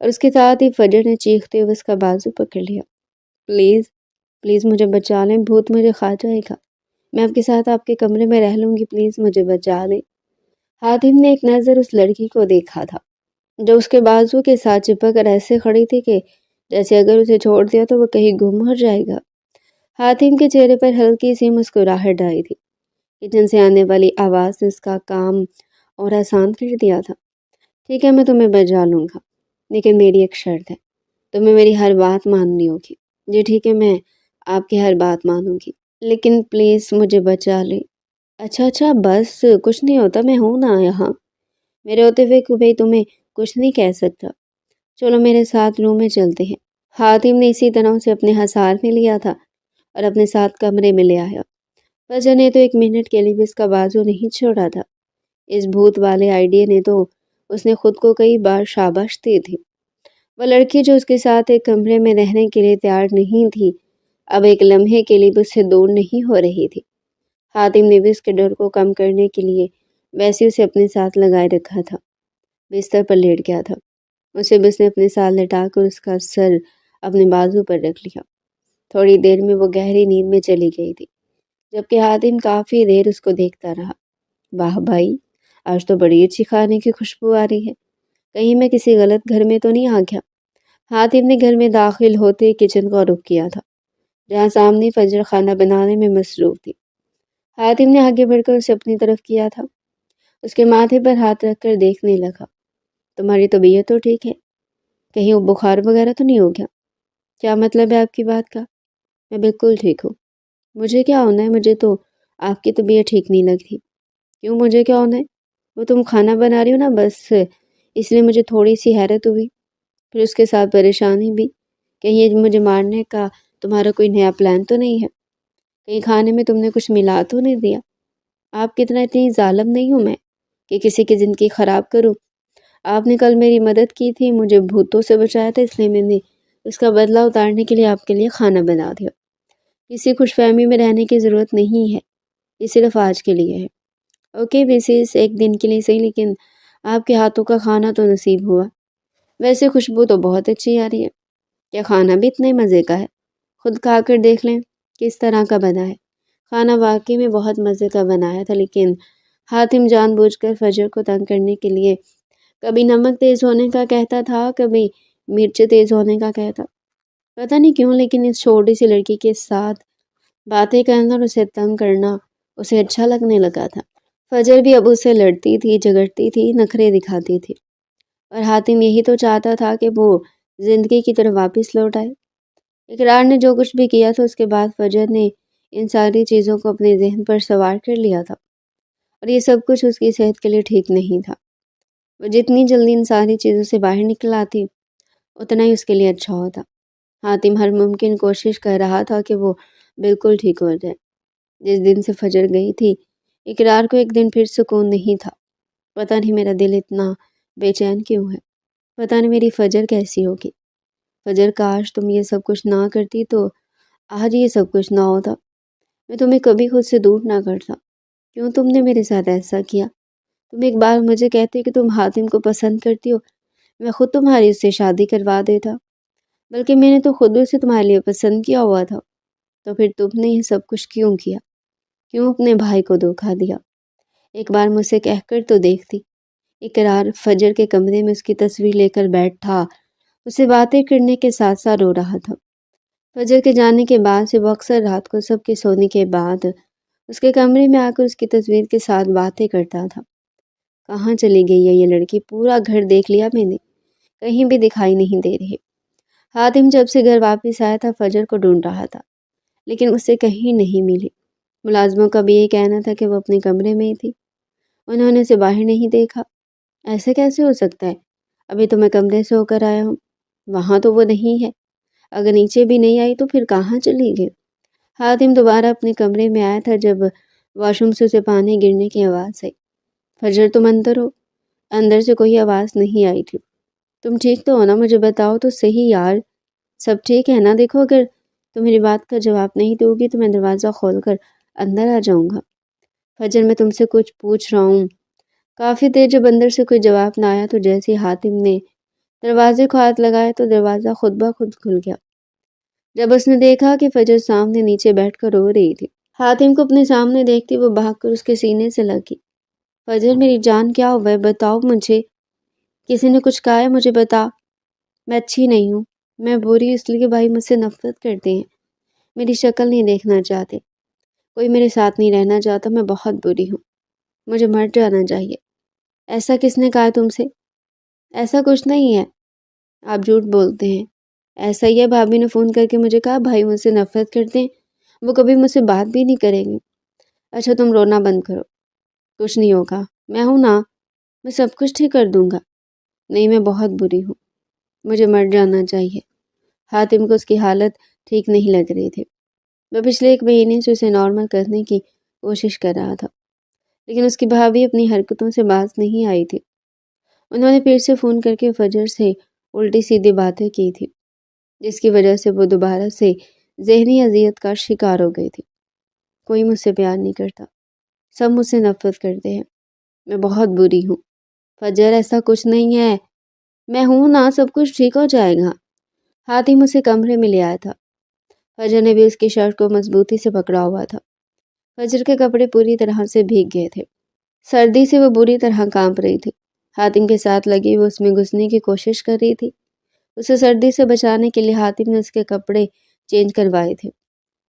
اور اس کے ساتھ ہی فجر نے چیختے ہوئے اس کا بازو پکڑ لیا۔ پلیز پلیز مجھے بچا لیں، بھوت مجھے کھا جائے گا۔ میں آپ کے ساتھ آپ کے کمرے میں رہ لوں گی، پلیز مجھے بچا لیں۔ حاتم نے ایک نظر اس لڑکی کو دیکھا تھا جو اس کے بازو کے ساتھ چپک کر ایسے کھڑی تھی کہ جیسے اگر اسے چھوڑ دیا تو وہ کہیں گم ہو جائے گا۔ حاتم کے چہرے پر ہلکی سی مسکراہٹ آئی تھی۔ کچن سے آنے والی آواز نے اس کا کام اور آسان کر دیا تھا۔ ٹھیک ہے میں تمہیں بچا لوں گا، لیکن میری ایک شرط ہے، تمہیں میری ہر بات ماننی ہوگی۔ جی ٹھیک ہے، میں آپ کی ہر بات مانوں گی، لیکن پلیز مجھے بچا لیں۔ اچھا بس کچھ نہیں ہوتا، میں ہوں نا یہاں۔ میرے ہوتے ہوئے کوئی تمہیں کچھ نہیں کہہ سکتا۔ چلو میرے ساتھ روم میں چلتے ہیں۔ حاتم نے اسی طرح سے اپنے ہثار میں لیا تھا اور اپنے ساتھ کمرے میں لے آیا۔ فجر نے تو ایک منٹ کے لیے بھی اس کا بازو نہیں چھوڑا تھا۔ اس بھوت والے آئیڈیا نے تو اس نے خود کو کئی بار شاباش دی تھی۔ وہ لڑکی جو اس کے ساتھ ایک کمرے میں رہنے کے لیے تیار نہیں تھی، اب ایک لمحے کے لیے بھی اس سے دور نہیں ہو رہی تھی۔ حاتم نے بھی اس کے ڈر کو کم کرنے کے لیے ویسے اسے اپنے ساتھ لگائے رکھا تھا۔ بستر پر لیٹ گیا تھا، اسے بس نے اپنے ساتھ لٹا کر اس کا سر اپنے بازو پر رکھ لیا۔ تھوڑی دیر میں وہ گہری نیند میں چلی گئی تھی، جبکہ حاتم کافی دیر اس کو دیکھتا رہا۔ واہ بھائی، آج تو بڑی اچھی کھانے کی خوشبو آ رہی ہے، کہیں میں کسی غلط گھر میں تو نہیں آ گیا؟ حاتم نے گھر میں داخل ہوتے کچن کا رخ کیا تھا، جہاں سامنے فجر کھانا بنانے میں مصروف تھی۔ حاتم نے آگے بڑھ کر اسے اپنی طرف کیا تھا، اس کے ماتھے پر ہاتھ رکھ کر دیکھنے لگا۔ تمہاری طبیعت تو ٹھیک ہے؟ کہیں وہ بخار وغیرہ تو نہیں ہو گیا؟ کیا مطلب ہے آپ کی بات کا؟ میں بالکل ٹھیک ہوں۔ مجھے کیا ہونا ہے؟ مجھے تو آپ کی طبیعت ٹھیک نہیں لگتی۔ کیوں مجھے کیا ہونا ہے؟ وہ تم کھانا بنا رہی ہو نا، بس اس لیے مجھے تھوڑی سی حیرت ہوئی، پھر اس کے ساتھ پریشانی بھی۔ کہیں یہ مجھے مارنے کا تمہارا کوئی نیا پلان تو نہیں ہے؟ کہیں کھانے میں تم نے کچھ ملا تو نہیں دیا؟ آپ کتنا اتنی ظالم نہیں ہوں میں کہ کسی کی زندگی خراب کروں۔ آپ نے کل میری مدد کی تھی، مجھے بھوتوں سے بچایا تھا، اس لیے میں نے اس کا بدلہ اتارنے کے لیے آپ کے لیے کھانا بنا دیا۔ کسی خوش فہمی میں رہنے کی ضرورت نہیں ہے، یہ صرف آج کے لیے ہے۔ اوکے مسز، ایک دن کے لیے صحیح، لیکن آپ کے ہاتھوں کا کھانا تو نصیب ہوا۔ ویسے خوشبو تو بہت اچھی آ رہی ہے۔ کیا کھانا بھی اتنے مزے کا ہے؟ خود کھا کر دیکھ لیں کس طرح کا بنا ہے۔ کھانا واقعی میں بہت مزے کا بنایا تھا، لیکن حاتم جان بوجھ کر فجر کو تنگ کرنے کے لیے کبھی نمک تیز ہونے کا کہتا تھا، کبھی مرچ تیز ہونے کا کہتا۔ پتہ نہیں کیوں، لیکن اس چھوٹی سی لڑکی کے ساتھ باتیں کرنا اور اسے تنگ کرنا اسے اچھا لگنے لگا تھا۔ فجر بھی اب اسے لڑتی تھی، جھگڑتی تھی، نخرے دکھاتی تھی، اور حاتم یہی تو چاہتا تھا کہ وہ زندگی کی طرف واپس لوٹ آئے۔ اقرار نے جو کچھ بھی کیا تھا اس کے بعد فجر نے ان ساری چیزوں کو اپنے ذہن پر سوار کر لیا تھا، اور یہ سب کچھ اس کی صحت کے لیے ٹھیک نہیں تھا۔ وہ جتنی جلدی ان ساری چیزوں سے باہر نکل آتی اتنا ہی اس کے لیے اچھا ہوتا۔ حاتم ہر ممکن کوشش کر رہا تھا کہ وہ بالکل ٹھیک ہو جائے۔ جس دن سے فجر گئی تھی، اقرار کو ایک دن پھر سکون نہیں تھا۔ پتہ نہیں میرا دل اتنا بے چین کیوں ہے، پتہ نہیں میری فجر کیسی ہوگی۔ فجر، کاش تم یہ سب کچھ نہ کرتی تو آج یہ سب کچھ نہ ہوتا۔ میں تمہیں کبھی خود سے دور نہ کرتا۔ کیوں تم نے میرے ساتھ ایسا کیا؟ تم ایک بار مجھے کہتے کہ تم حاتم کو پسند کرتی ہو، میں خود تمہاری اس سے شادی کروا دیتا۔ بلکہ میں نے تو خود اسے تمہارے لیے پسند کیا ہوا تھا۔ تو پھر تم نے یہ سب کچھ کیوں کیا؟ کیوں اپنے بھائی کو دھوکا دیا؟ ایک بار مجھ سے کہہ کر تو دیکھتی۔ اقرار فجر کے کمرے میں اس کی تصویر لے کر بیٹھا، اسے باتیں کرنے کے ساتھ ساتھ رو رہا تھا۔ فجر کے جانے کے بعد سے وہ اکثر رات کو سب کے سونے کے بعد اس کے کمرے میں آ کر اس کی تصویر کے ساتھ باتیں کرتا تھا۔ کہاں چلی گئی ہے یہ لڑکی؟ پورا گھر دیکھ لیا میں نے، کہیں بھی دکھائی نہیں دے رہی۔ حاتم جب سے گھر واپس آیا تھا فجر کو ڈھونڈ رہا تھا، لیکن اسے کہیں نہیں ملی۔ ملازموں کا بھی یہ کہنا تھا کہ وہ اپنے کمرے میں ہی تھی، انہوں نے اسے باہر نہیں دیکھا۔ ایسے کیسے ہو سکتا ہے؟ ابھی تو میں کمرے سے ہو کر آیا ہوں، وہاں تو وہ نہیں ہے۔ اگر نیچے بھی نہیں آئی تو پھر کہاں چلی گئی؟ حاتم دوبارہ اپنے کمرے میں آیا تھا جب واش روم سے اسے پانی گرنے کی آواز آئی۔ فجر، تم اندر ہو؟ اندر سے کوئی آواز نہیں آئی تھی۔ تم ٹھیک تو ہو نا؟ مجھے بتاؤ تو صحیح یار، سب ٹھیک ہے نا؟ دیکھو اگر تم میری بات کا جواب نہیں دو گی تو میں دروازہ کھول کر اندر آ جاؤں گا۔ فجر، میں تم سے کچھ پوچھ رہا ہوں۔ کافی دیر جب اندر سے کوئی جواب نہ آیا تو جیسے ہی حاتم نے دروازے کو ہاتھ لگایا تو دروازہ خود بخود کھل گیا۔ جب اس نے دیکھا کہ فجر سامنے نیچے بیٹھ کر رو رہی تھی، حاتم کو اپنے سامنے دیکھتی وہ بھاگ کر اس کے سینے سے لگی۔ فجر میری جان، کیا ہوا ہے؟ بتاؤ مجھے، کسی نے کچھ کہا ہے؟ مجھے بتا۔ میں اچھی نہیں ہوں، میں بری اس لیے بھائی مجھ سے نفرت کرتے ہیں، میری شکل نہیں دیکھنا چاہتے، کوئی میرے ساتھ نہیں رہنا چاہتا، میں بہت بری ہوں، مجھے مر جانا چاہیے۔ ایسا کس نے کہا تم سے؟ ایسا کچھ نہیں ہے، آپ جھوٹ بولتے ہیں۔ ایسا ہی ہے، بھابھی نے فون کر کے مجھے کہا بھائی مجھ سے نفرت کرتے ہیں، وہ کبھی مجھ سے بات بھی نہیں کریں گے۔ اچھا تم رونا بند کرو، کچھ نہیں ہوگا، میں ہوں نا، میں سب کچھ ٹھیک کر دوں گا۔ نہیں، میں بہت بری ہوں، مجھے مر جانا چاہیے۔ حاتم کو اس کی حالت ٹھیک نہیں لگ رہی تھی۔ وہ پچھلے 1 مہینے سے اسے نارمل کرنے کی کوشش کر رہا تھا، لیکن اس کی بھابھی اپنی حرکتوں سے باز نہیں آئی تھی۔ انہوں نے پھر سے فون کر کے فجر سے الٹی سیدھی باتیں کی تھی، جس کی وجہ سے وہ دوبارہ سے ذہنی اذیت کا شکار ہو گئی تھی۔ کوئی مجھ سے پیار نہیں کرتا، سب مجھ سے نفرت کرتے ہیں، میں بہت بری ہوں۔ فجر، ایسا کچھ نہیں ہے، میں ہوں نا، سب کچھ ٹھیک ہو جائے گا۔ حاتم اسے کمرے میں لے آیا تھا۔ فجر نے بھی اس کی شرٹ کو مضبوطی سے پکڑا ہوا تھا۔ فجر کے کپڑے پوری طرح سے بھیگ گئے تھے، سردی سے وہ بری طرح کانپ رہی تھی۔ حاتم کے ساتھ لگی وہ اس میں گھسنے کی کوشش کر رہی تھی۔ اسے سردی سے بچانے کے لیے حاتم نے اس کے کپڑے چینج کروائے تھے۔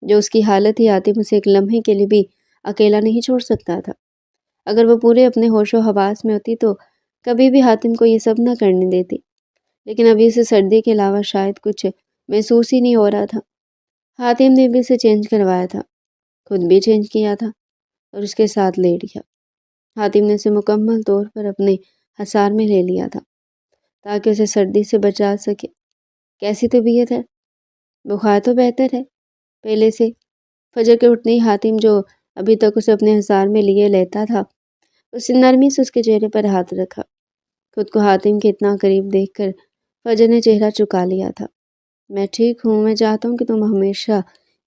جو اس کی حالت تھی، حاتم اسے ایک لمحے کے لیے بھی اکیلا نہیں چھوڑ سکتا تھا۔ اگر وہ پورے اپنے ہوش و حواس میں ہوتی تو کبھی بھی حاتم کو یہ سب نہ کرنے دیتی، لیکن ابھی اسے سردی کے علاوہ شاید کچھ محسوس ہی نہیں ہو رہا تھا۔ حاتم نے بھی اسے چینج کروایا تھا، خود بھی چینج کیا تھا اور اس کے ساتھ لیٹ گیا۔ حاتم نے اسے مکمل طور پر اپنے حصار میں لے لیا تھا تاکہ اسے سردی سے بچا سکے۔ کیسی طبیعت ہے؟ بخار تو بہتر ہے پہلے سے؟ فجر کے اٹھتے ہی حاتم، جو ابھی تک اسے اپنے حصار میں لیے لیتا تھا، اس نے نرمی سے اس کے چہرے پر ہاتھ رکھا۔ خود کو حاتم کے اتنا قریب دیکھ کر فجر نے چہرہ چکا لیا تھا۔ میں ٹھیک ہوں، میں چاہتا ہوں کہ تم ہمیشہ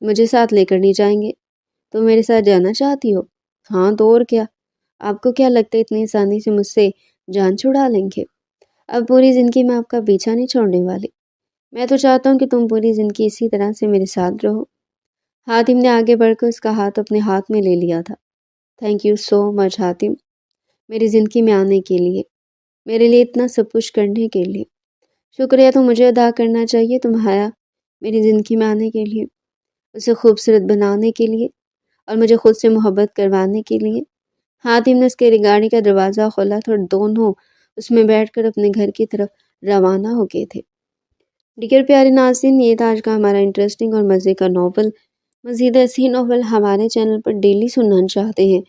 مجھے ساتھ لے کر نہیں جائیں گے؟ تم میرے ساتھ جانا چاہتی ہو؟ ہاں تو اور کیا، آپ کو کیا لگتا ہے اتنی آسانی سے مجھ سے جان چھڑا لیں گے؟ اب پوری زندگی میں آپ کا پیچھا نہیں چھوڑنے والی، میں تو چاہتا ہوں کہ تم پوری زندگی اسی طرح سے میرے ساتھ رہو۔ حاتم نے آگے بڑھ کر اس کا ہاتھ اپنے ہاتھ میں لے لیا تھا۔ تھینک یو سو مچ حاتم، میری زندگی میں آنے کے لیے، میرے لیے اتنا سب کچھ کرنے کے لیے۔ شکریہ تو مجھے ادا کرنا چاہیے تمہارا، میری زندگی میں آنے کے لیے، اسے خوبصورت بنانے کے لیے اور مجھے خود سے محبت کروانے کے لیے۔ حاتم نے اس کے گاڑی کا دروازہ کھولا تھا اور دونوں اس میں بیٹھ کر اپنے گھر کی طرف روانہ ہو گئے تھے۔ دیگر پیارے ناظرین، یہ تھا آج کا ہمارا انٹرسٹنگ اور مزے کا ناول۔ مزید ایسی ناول ہمارے چینل پر ڈیلی سننا چاہتے ہیں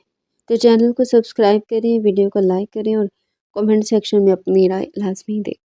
تو چینل کو سبسکرائب کریں، ویڈیو کو لائک کریں اور کمنٹ سیکشن میں اپنی رائے لازمی دیں۔